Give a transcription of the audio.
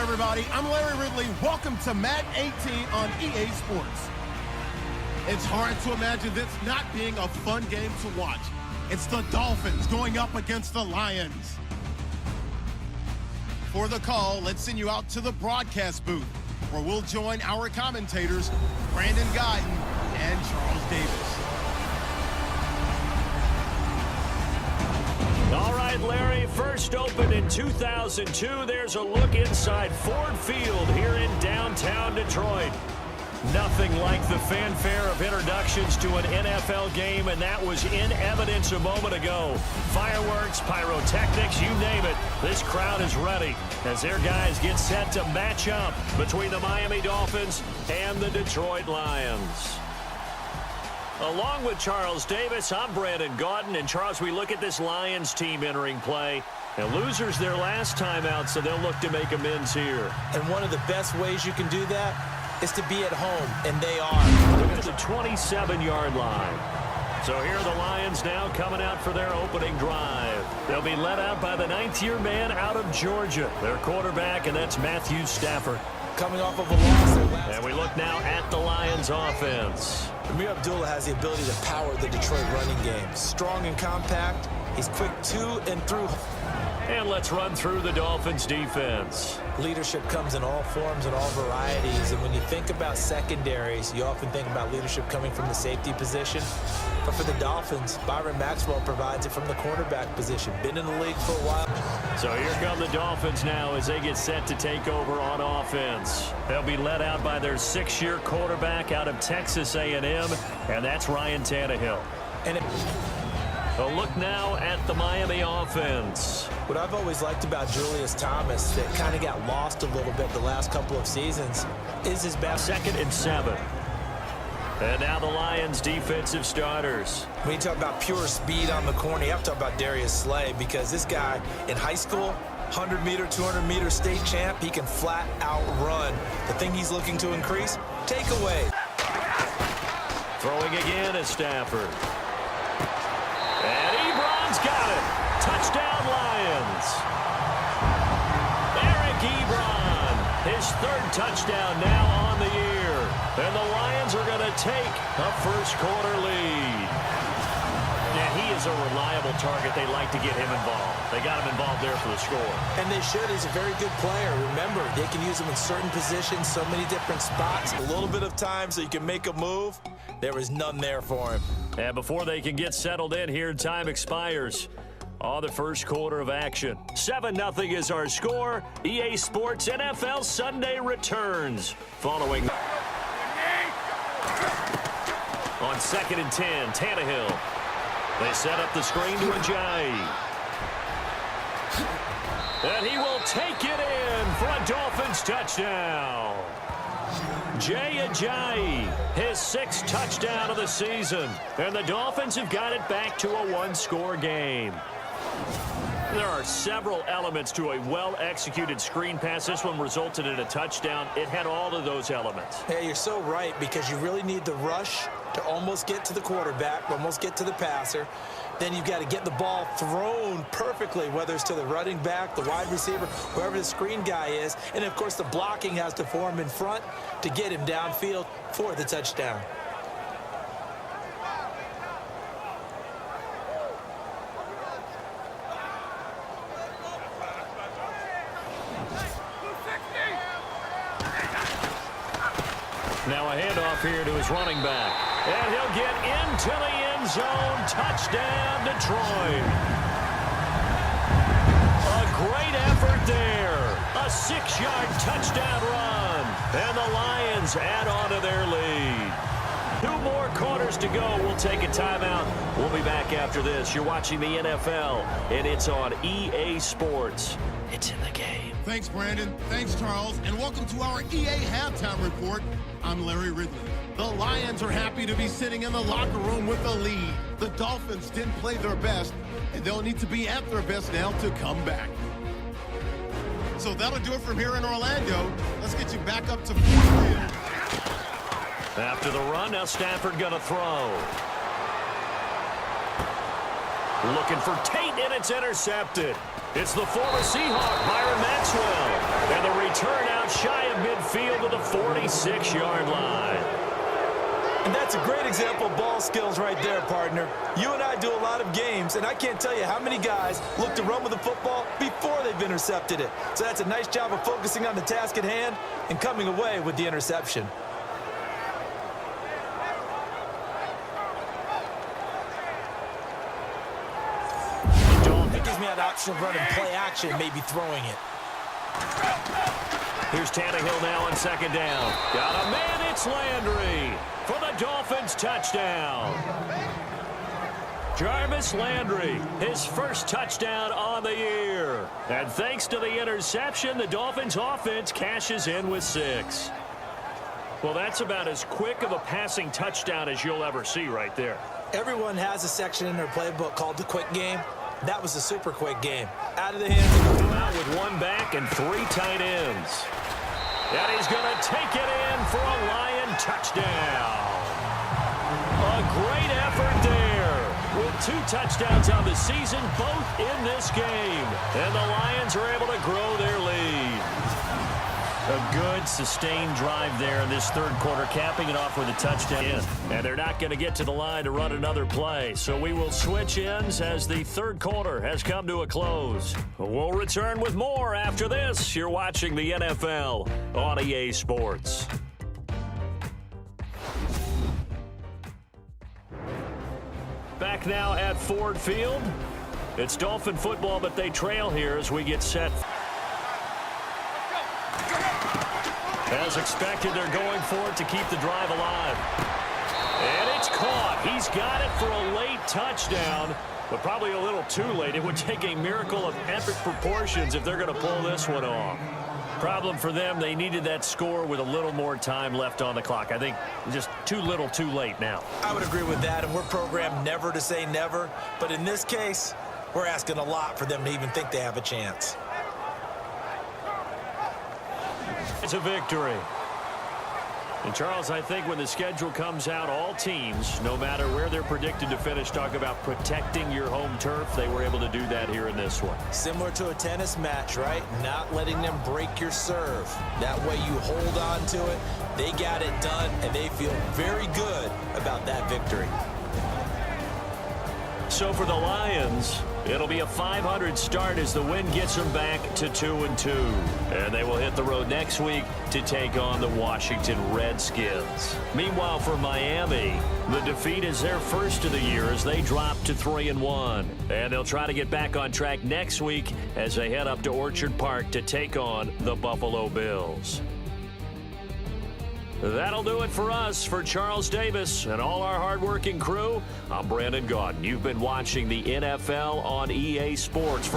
everybody. I'm Larry Ridley. Welcome to Madden 18 on EA Sports. It's hard to imagine this not being a fun game to watch. It's the Dolphins going up against the Lions. For the call, let's send you out to the broadcast booth, where we'll join our commentators, Brandon Guyton and Charles Davis. All right, Larry, first opened in 2002. There's a look inside Ford Field here in downtown Detroit. Nothing like the fanfare of introductions to an NFL game, and that was in evidence a moment ago. Fireworks, pyrotechnics, you name it. This crowd is ready as their guys get set to match up between the Miami Dolphins and the Detroit Lions. Along with Charles Davis, I'm Brandon Guyton. And Charles, we look at this Lions team entering play. And losers their last time out, so they'll look to make amends here. And one of the best ways you can do that is to be at home, and they are. Look at the 27-yard line. So here are the Lions now coming out for their opening drive. They'll be led out by the ninth-year man out of Georgia, their quarterback, and that's Matthew Stafford. Coming off of a loss their last. And we look now at the Lions offense. Amir Abdullah has the ability to power the Detroit running game. Strong and compact. He's quick to and through. And let's run through the Dolphins defense. Leadership comes in all forms and all varieties. And when you think about secondaries, you often think about leadership coming from the safety position. But for the Dolphins, Byron Maxwell provides it from the cornerback position. Been in the league for a while. So here come the Dolphins now as they get set to take over on offense. They'll be led out by their 6-year quarterback out of Texas A&M, and that's Ryan Tannehill. A look now at the Miami offense. What I've always liked about Julius Thomas that kind of got lost a little bit the last couple of seasons is his best. 2nd and 7. And now the Lions defensive starters. When you talk about pure speed on the corner, you have to talk about Darius Slay, because this guy in high school, 100-meter, 200-meter state champ, he can flat out run. The thing he's looking to increase, takeaway. Throwing again is Stafford. And Ebron's got it. Touchdown, Lions. Eric Ebron, his 3rd touchdown now on the year. And the Lions are going to take a first-quarter lead. Yeah, he is a reliable target. They like to get him involved. They got him involved there for the score. And they should. He's a very good player. Remember, they can use him in certain positions, so many different spots. A little bit of time so you can make a move. There was none there for him. And before they can get settled in here, time expires on the first quarter of action. 7-0 is our score. EA Sports NFL Sunday returns following. On 2nd and 10, Tannehill. They set up the screen to Ajayi. And he will take it in for a Dolphins touchdown. Jay Ajayi, his 6th touchdown of the season. And the Dolphins have got it back to a 1-score game. There are several elements to a well-executed screen pass. This one resulted in a touchdown. It had all of those elements. Yeah, you're so right, because you really need the rush to almost get to the quarterback, almost get to the passer. Then you've got to get the ball thrown perfectly, whether it's to the running back, the wide receiver, whoever the screen guy is. And, of course, the blocking has to form in front to get him downfield for the touchdown. Now a handoff here to his running back. And he'll get into the end zone. Touchdown, Detroit. A great effort there. A 6-yard touchdown run. And the Lions add on to their lead. 2 more quarters to go. We'll take a timeout. We'll be back after this. You're watching the NFL, and it's on EA Sports. It's in the game. Thanks, Brandon. Thanks, Charles. And welcome to our EA Halftime Report. I'm Larry Ridley. The Lions are happy to be sitting in the locker room with the lead. The Dolphins didn't play their best, and they'll need to be at their best now to come back. So that'll do it from here in Orlando. Let's get you back up to Ford Field. After the run, now Stafford going to throw. Looking for Tate, and it's intercepted. It's the former Seahawk, Byron Maxwell. And the return out shy of midfield to the 46-yard line. And that's a great example of ball skills right there, partner. You and I do a lot of games, and I can't tell you how many guys look to run with the football before they've intercepted it. So that's a nice job of focusing on the task at hand and coming away with the interception. It gives me an option of running play action, maybe throwing it. Here's Tannehill now on second down. Got a man, it's Landry for the Dolphins touchdown. Jarvis Landry, his first touchdown on the year. And thanks to the interception, the Dolphins offense cashes in with 6. Well, that's about as quick of a passing touchdown as you'll ever see right there. Everyone has a section in their playbook called the quick game. That was a super quick game. Out of the hands of the out with one back and 3 tight ends. And he's going to take it in for a Lion touchdown. A great effort there. With 2 touchdowns on the season, both in this game. And the Lions are able to grow their lead. A good, sustained drive there in this third quarter, capping it off with a touchdown. And they're not going to get to the line to run another play. So we will switch ends as the third quarter has come to a close. We'll return with more after this. You're watching the NFL on EA Sports. Back now at Ford Field. It's Dolphin football, but they trail here as we get set. As expected, they're going for it to keep the drive alive. And it's caught. He's got it for a late touchdown, but probably a little too late. It would take a miracle of epic proportions if they're going to pull this one off. Problem for them, they needed that score with a little more time left on the clock. I think just too little too late now. I would agree with that, and we're programmed never to say never. But in this case, we're asking a lot for them to even think they have a chance. It's a victory. And Charles, I think when the schedule comes out, all teams, no matter where they're predicted to finish, talk about protecting your home turf. They were able to do that here in this one. Similar to a tennis match, right? Not letting them break your serve. That way you hold on to it. They got it done, and they feel very good about that victory. So for the Lions, it'll be a 500 start as the win gets them back to 2-2. And they will hit the road next week to take on the Washington Redskins. Meanwhile, for Miami, the defeat is their first of the year as they drop to 3-1. And they'll try to get back on track next week as they head up to Orchard Park to take on the Buffalo Bills. That'll do it for us. For Charles Davis and all our hardworking crew, I'm Brandon Gaudin. You've been watching the NFL on EA Sports.